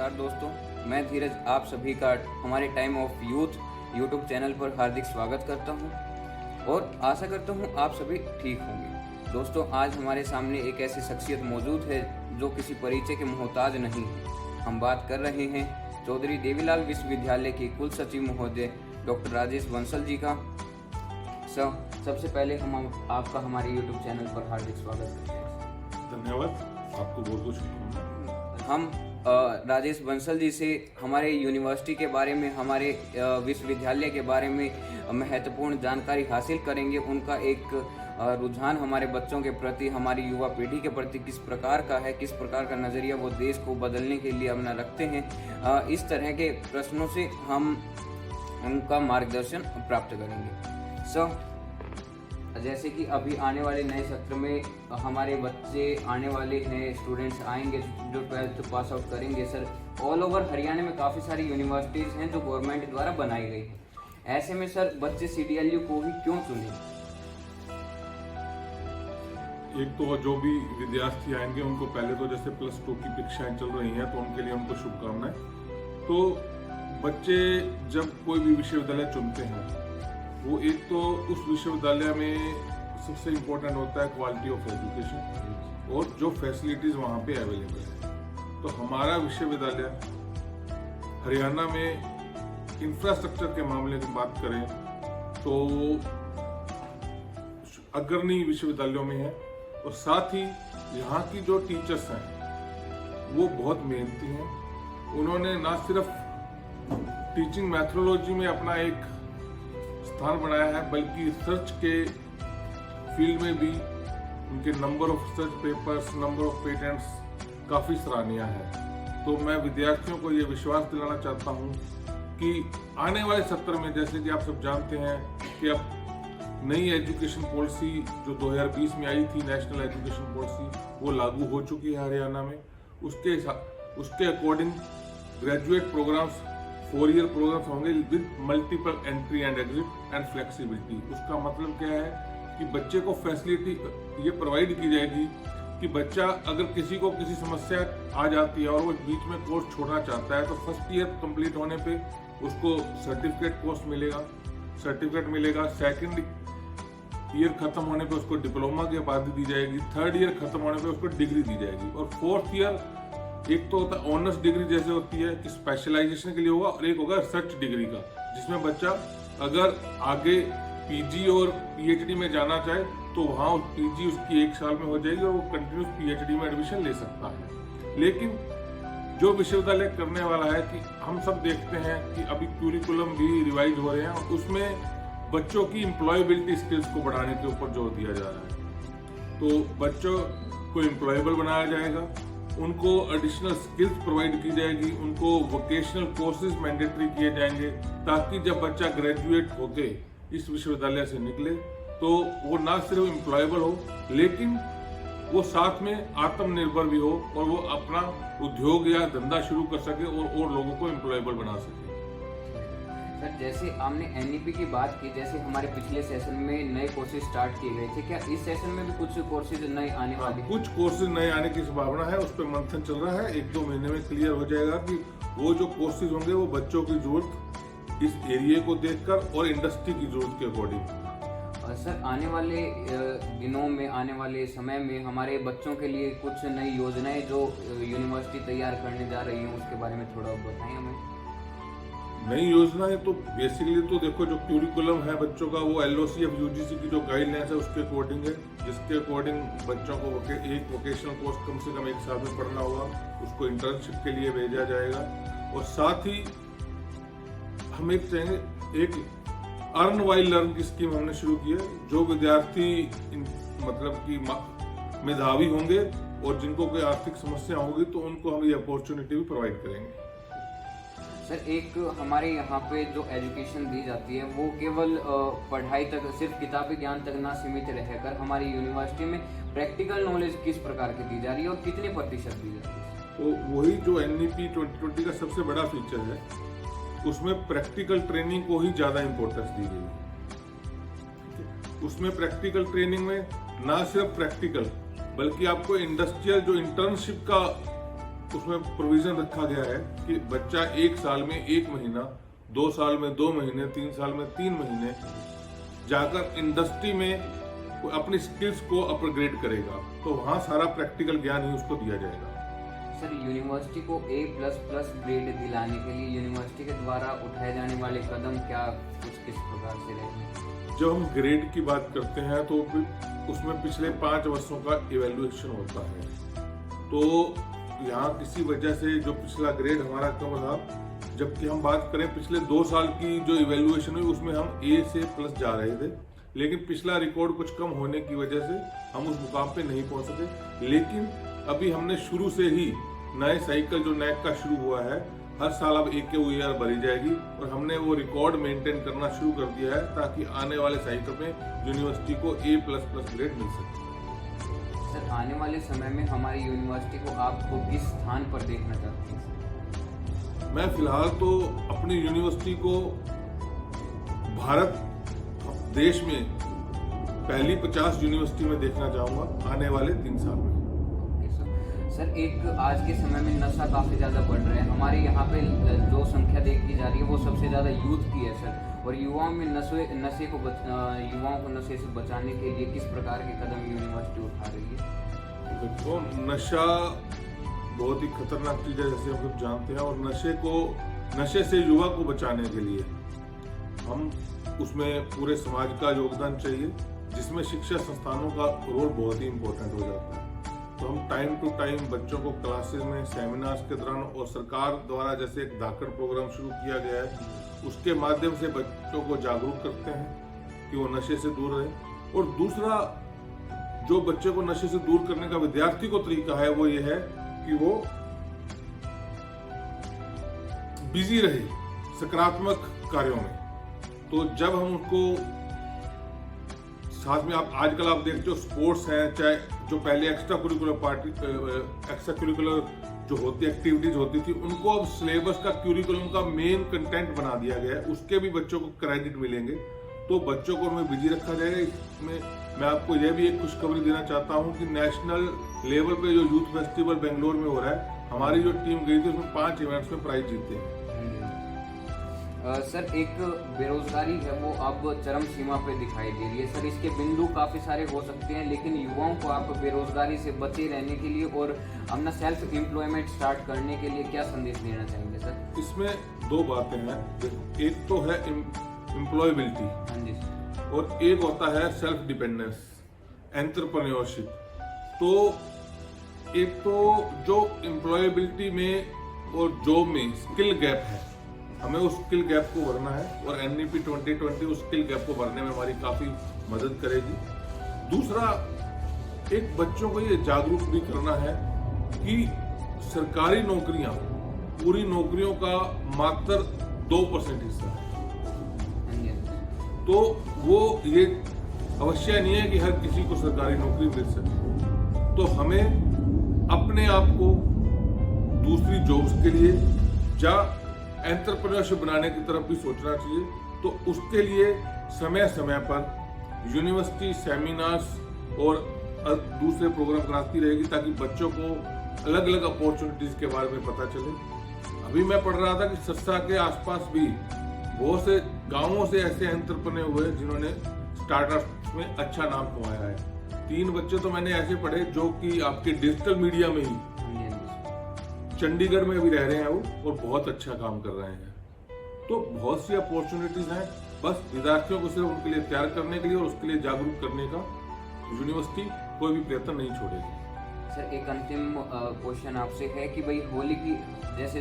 नमस्कार दोस्तों, मैं धीरज आप सभी का हमारे time of youth YouTube channel पर हार्दिक स्वागत करता हूं और आशा करता हूं आप सभी ठीक होंगे। दोस्तों, आज हमारे सामने एक ऐसी शख्सियत मौजूद है जो किसी परिचय के मोहताज नहीं है। हम बात कर रहे हैं चौधरी देवीलाल विश्वविद्यालय के कुल सचिव महोदय डॉक्टर राजेश बंसल जी का। सबसे पहले हम आपका हमारे यूट्यूब चैनल पर हार्दिक स्वागत करते हैं। धन्यवाद, आपको बहुत बहुत शुभकामनाएं। हम राजेश बंसल जी से हमारे यूनिवर्सिटी के बारे में, हमारे विश्वविद्यालय के बारे में महत्वपूर्ण जानकारी हासिल करेंगे। उनका एक रुझान हमारे बच्चों के प्रति, हमारी युवा पीढ़ी के प्रति किस प्रकार का है, किस प्रकार का नज़रिया वो देश को बदलने के लिए अपना रखते हैं। इस तरह के प्रश्नों से हम उनका मार्गदर्शन प्राप्त करेंगे। जैसे कि अभी आने वाले नए सत्र में हमारे बच्चे आने वाले हैं, स्टूडेंट्स आएंगे जो 12th पास आउट करेंगे। सर, ऑल ओवर हरियाणा में काफ़ी सारी यूनिवर्सिटीज़ हैं जो गवर्नमेंट द्वारा बनाई गई हैं। ऐसे में सर बच्चे CDLU को ही क्यों चुने? एक तो जो भी विद्यार्थी आएंगे उनको पहले तो जैसे +2 की परीक्षाएं चल रही हैं तो उनके लिए उनको शुभकामनाएं। तो बच्चे जब कोई भी विश्वविद्यालय चुनते हैं वो एक तो उस विश्वविद्यालय में सबसे इम्पोर्टेंट होता है क्वालिटी ऑफ एजुकेशन और जो फैसिलिटीज वहाँ पे अवेलेबल है। तो हमारा विश्वविद्यालय हरियाणा में इंफ्रास्ट्रक्चर के मामले में बात करें तो अग्रणी विश्वविद्यालयों में है और साथ ही यहाँ की जो टीचर्स हैं वो बहुत मेहनती हैं। उन्होंने ना सिर्फ टीचिंग मैथोडोलॉजी में अपना एक स्थान बनाया है बल्कि रिसर्च के फील्ड में भी उनके number of research papers, number of patents काफ़ी सराहनीय है। तो मैं विद्यार्थियों को ये विश्वास दिलाना चाहता हूँ कि आने वाले सत्र में, जैसे कि आप सब जानते हैं कि अब नई एजुकेशन पॉलिसी जो 2020 में आई थी, नेशनल एजुकेशन पॉलिसी, वो लागू हो चुकी है हरियाणा में। उसके according graduate programmes 4 year programmes होंगे with multiple entry and exit and flexibility. उसका मतलब क्या है कि बच्चे को फैसिलिटी ये प्रोवाइड की जाएगी कि बच्चा अगर किसी को किसी समस्या आ जाती है और वो बीच में कोर्स छोड़ना चाहता है तो फर्स्ट ईयर कंप्लीट होने पे उसको सर्टिफिकेट मिलेगा। सेकंड ईयर खत्म होने पे उसको डिप्लोमा की उपाधि दी जाएगी। थर्ड ईयर खत्म होने पे उसको डिग्री दी जाएगी। और फोर्थ ईयर एक तो होता है ऑनर्स डिग्री जैसे होती है कि स्पेशलाइजेशन के लिए होगा, और एक होगा रिसर्च डिग्री का, जिसमें बच्चा अगर आगे PG और PhD में जाना चाहे तो वहाँ PG उसकी 1 साल में हो जाएगी और वो कंटिन्यूस PhD में एडमिशन ले सकता है। लेकिन जो विश्वविद्यालय करने वाला है कि हम सब देखते हैं कि अभी क्यूरिकुलम भी रिवाइज हो रहे हैं और उसमें बच्चों की एम्प्लॉयबिलिटी स्किल्स को बढ़ाने के ऊपर जोर दिया जा रहा है। तो बच्चों को एम्प्लॉयबल बनाया जाएगा, उनको एडिशनल स्किल्स प्रोवाइड की जाएगी, उनको वोकेशनल कोर्सेज मैंडेटरी किए जाएंगे ताकि जब बच्चा ग्रेजुएट होके इस विश्वविद्यालय से निकले तो वो ना सिर्फ एम्प्लॉयबल हो लेकिन वो साथ में आत्मनिर्भर भी हो और वो अपना उद्योग या धंधा शुरू कर सके और लोगों को एम्प्लॉयबल बना सके। सर, जैसे आपने NEP की बात की, जैसे हमारे पिछले सेशन में नए कोर्सेज स्टार्ट किए गए थे, क्या इस सेशन में भी कुछ कोर्सेज नए आने वाले हैं? कुछ कोर्सेज नए आने की संभावना है, उस पर मंथन चल रहा है। 1-2 महीने में क्लियर हो जाएगा कि वो जो कोर्सेज होंगे वो बच्चों की जरूरत इस एरिया को देखकर और इंडस्ट्री की जरूरत के अकॉर्डिंग। सर, आने वाले दिनों में, आने वाले समय में हमारे बच्चों के लिए कुछ नई योजनाएं जो यूनिवर्सिटी तैयार करने जा रही है उसके बारे में थोड़ा बताएं हमें। नई योजनाएं तो बेसिकली तो देखो, जो क्यूरिकुलम है बच्चों का वो LOC of UGC की जो गाइडलाइंस है उसके अकॉर्डिंग है, जिसके अकॉर्डिंग बच्चों को एक वोकेशनल कोर्स कम से कम 1 साल में पढ़ना होगा, उसको इंटर्नशिप के लिए भेजा जाएगा। और साथ ही हम एक चाहेंगे एक अर्न वाइल लर्न की स्कीम हमने शुरू की है। जो विद्यार्थी मतलब कि मेधावी होंगे और जिनको कोई आर्थिक समस्या होगी तो उनको हम ये अपॉर्चुनिटी भी प्रोवाइड करेंगे। सर, एक हमारे यहाँ पे जो एजुकेशन दी जाती है वो केवल पढ़ाई तक, सिर्फ किताबी ज्ञान तक ना सीमित रहकर हमारी यूनिवर्सिटी में प्रैक्टिकल नॉलेज किस प्रकार की दी जा रही है और कितने % दी जा रही है? तो वही जो NEP 2020 का सबसे बड़ा फीचर है, उसमें प्रैक्टिकल ट्रेनिंग को ही ज़्यादा इम्पोर्टेंस दी गई है। उसमें प्रैक्टिकल ट्रेनिंग में ना सिर्फ प्रैक्टिकल बल्कि आपको इंडस्ट्रियल जो इंटर्नशिप का उसमें प्रोविजन रखा गया है कि बच्चा 1 साल में 1 महीना, 2 साल में 2 महीने, 3 साल में 3 महीने जाकर इंडस्ट्री में अपनी स्किल्स को अपग्रेड करेगा, तो वहाँ सारा प्रैक्टिकल ज्ञान ही उसको दिया जाएगा। सर, यूनिवर्सिटी को A++ ग्रेड दिलाने के लिए यूनिवर्सिटी के द्वारा उठाए जाने वाले कदम क्या कुछ किस प्रकार से रहेंगे? जब हम ग्रेड की बात करते हैं तो उसमें पिछले 5 वर्षों का इवैल्यूएशन होता है। तो यहाँ किसी वजह से जो पिछला ग्रेड हमारा कम रहा, जबकि हम बात करें पिछले 2 साल की जो इवैल्यूएशन हुई उसमें हम A से प्लस जा रहे थे, लेकिन पिछला रिकॉर्ड कुछ कम होने की वजह से हम उस मुकाम पे नहीं पहुंच सके। लेकिन अभी हमने शुरू से ही नए साइकिल जो नैक का शुरू हुआ है, हर साल अब एक ईयर बढ़ी जाएगी और हमने वो रिकॉर्ड मेंटेन करना शुरू कर दिया है ताकि आने वाले साइकिल में यूनिवर्सिटी को A++ ग्रेड मिल सके। सर, आने वाले समय में हमारी यूनिवर्सिटी को आपको किस स्थान पर देखना चाहते हैं? मैं फिलहाल तो अपनी यूनिवर्सिटी को भारत देश में पहली 50 यूनिवर्सिटी में देखना चाहूंगा आने वाले 3 साल में। सर, एक आज के समय में नशा काफ़ी ज़्यादा बढ़ रहा है। हमारे यहाँ पे जो संख्या देखी जा रही है वो सबसे ज़्यादा यूथ की है सर, और युवाओं में युवाओं को नशे से बचाने के लिए किस प्रकार के कदम यूनिवर्सिटी उठा रही है? देखो, नशा बहुत ही खतरनाक चीज़ है जैसे हम सब जानते हैं, और नशे से युवा को बचाने के लिए हम उसमें पूरे समाज का योगदान चाहिए, जिसमें शिक्षा संस्थानों का रोल बहुत ही इम्पोर्टेंट हो जाता है। तो हम टाइम टू टाइम बच्चों को क्लासेस में, सेमिनार्स के दौरान, और सरकार द्वारा जैसे एक धाकड़ प्रोग्राम शुरू किया गया है उसके माध्यम से बच्चों को जागरूक करते हैं कि वो नशे से दूर रहे। और दूसरा जो बच्चे को नशे से दूर करने का विद्यार्थी को तरीका है वो ये है कि वो बिजी रहे सकारात्मक कार्यों में। तो जब हम उनको साथ में, आप आजकल आप देखते हो स्पोर्ट्स हैं, चाहे जो पहले एक्स्ट्रा करिकुलर जो होती एक्टिविटीज होती थी, उनको अब सिलेबस का क्यूरिकुलम का मेन कंटेंट बना दिया गया है, उसके भी बच्चों को क्रेडिट मिलेंगे, तो बच्चों को उनमें बिजी रखा जाएगा। इसमें मैं आपको यह भी एक खुशखबरी देना चाहता हूं कि नेशनल लेवल पे जो यूथ फेस्टिवल बेंगलोर में हो रहा है, हमारी जो टीम गई थी उसमें 5 इवेंट्स में प्राइज जीते हैं। सर, एक बेरोजगारी है वो अब चरम सीमा पे दिखाई दे रही है। सर, इसके बिंदु काफ़ी सारे हो सकते हैं, लेकिन युवाओं को आप बेरोजगारी से बचे रहने के लिए और अपना सेल्फ एम्प्लॉयमेंट स्टार्ट करने के लिए क्या संदेश देना चाहेंगे सर? इसमें 2 बातें हैं। एक तो है एम्प्लॉयबिलिटी, हाँ जी सर, और एक होता है सेल्फ डिपेंडेंस, एंटरप्रेन्योरशिप। तो एक तो जो एम्प्लॉयबिलिटी में और जॉब में स्किल गैप है, हमें उस स्किल गैप को भरना है, और NEP 2020 उस स्किल गैप को भरने में हमारी काफी मदद करेगी। दूसरा, एक बच्चों को ये जागरूक भी करना है कि सरकारी नौकरियां पूरी नौकरियों का मात्र 2% हिस्सा है। तो वो ये अवश्य नहीं है कि हर किसी को सरकारी नौकरी मिल सके। तो हमें अपने आप को दूसरी जॉब्स के लिए या एंटरप्रेन्योरशिप बनाने की तरफ भी सोचना चाहिए। तो उसके लिए समय समय पर यूनिवर्सिटी सेमिनार्स और दूसरे प्रोग्राम कराती रहेगी ताकि बच्चों को अलग अलग अपॉर्चुनिटीज के बारे में पता चले। अभी मैं पढ़ रहा था कि सस्सा के आसपास भी बहुत से गांवों से ऐसे एंटरप्रेन्योर हुए जिन्होंने स्टार्टअप में अच्छा नाम कमाया है। 3 बच्चे तो मैंने ऐसे पढ़े जो कि आपके डिजिटल मीडिया में ही चंडीगढ़ में भी रह रहे हैं वो, और बहुत अच्छा काम कर रहे हैं। तो बहुत सी अपॉर्चुनिटीज हैं, बस विद्यार्थियों को सिर्फ उनके लिए तैयार करने के लिए और उसके लिए जागरूक करने का यूनिवर्सिटी कोई भी प्रयत्न नहीं छोड़ेगी। सर, एक अंतिम क्वेश्चन आपसे है कि भाई होली की जैसे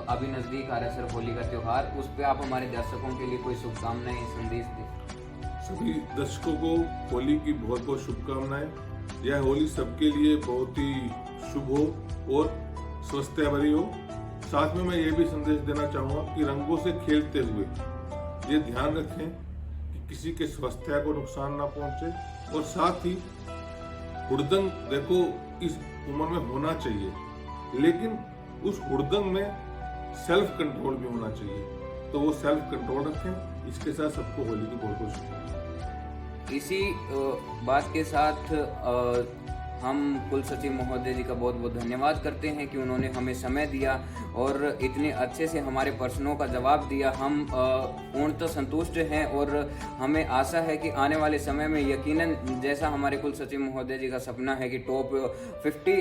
अभी नजदीक आ रहा है सर, होली का त्योहार, उस पे आप हमारे दर्शकों के लिए कोई शुभकामनाएं, संदेश दें? सभी दर्शकों को होली की बहुत बहुत शुभकामनाएं। यह होली सबके लिए बहुत ही शुभ हो और स्वस्थ भरी हो। साथ में मैं ये भी संदेश देना चाहूंगा कि रंगों से खेलते हुए ये ध्यान रखें कि किसी के स्वास्थ्य को नुकसान ना पहुंचे, और साथ ही हुड़दंग देखो इस उम्र में होना चाहिए, लेकिन उस हुड़दंग में सेल्फ कंट्रोल भी होना चाहिए। तो वो सेल्फ कंट्रोल रखें। इसके साथ सबको होली की बहुत बहुत शुभकामनाएं। इसी बात के साथ हम कुल सचिव महोदय जी का बहुत बहुत धन्यवाद करते हैं कि उन्होंने हमें समय दिया और इतने अच्छे से हमारे प्रश्नों का जवाब दिया। हम पूर्णतः संतुष्ट हैं और हमें आशा है कि आने वाले समय में यकीनन जैसा हमारे कुल सचिव महोदय जी का सपना है कि टॉप 50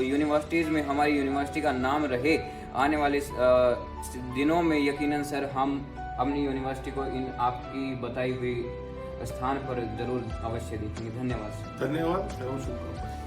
यूनिवर्सिटीज़ में हमारी यूनिवर्सिटी का नाम रहे, आने वाले दिनों में यकीनन सर हम अपनी यूनिवर्सिटी को इन आपकी बताई हुई स्थान पर जरूर अवश्य देखेंगे। धन्यवाद सर। धन्यवाद एवं शुभकामनाएं।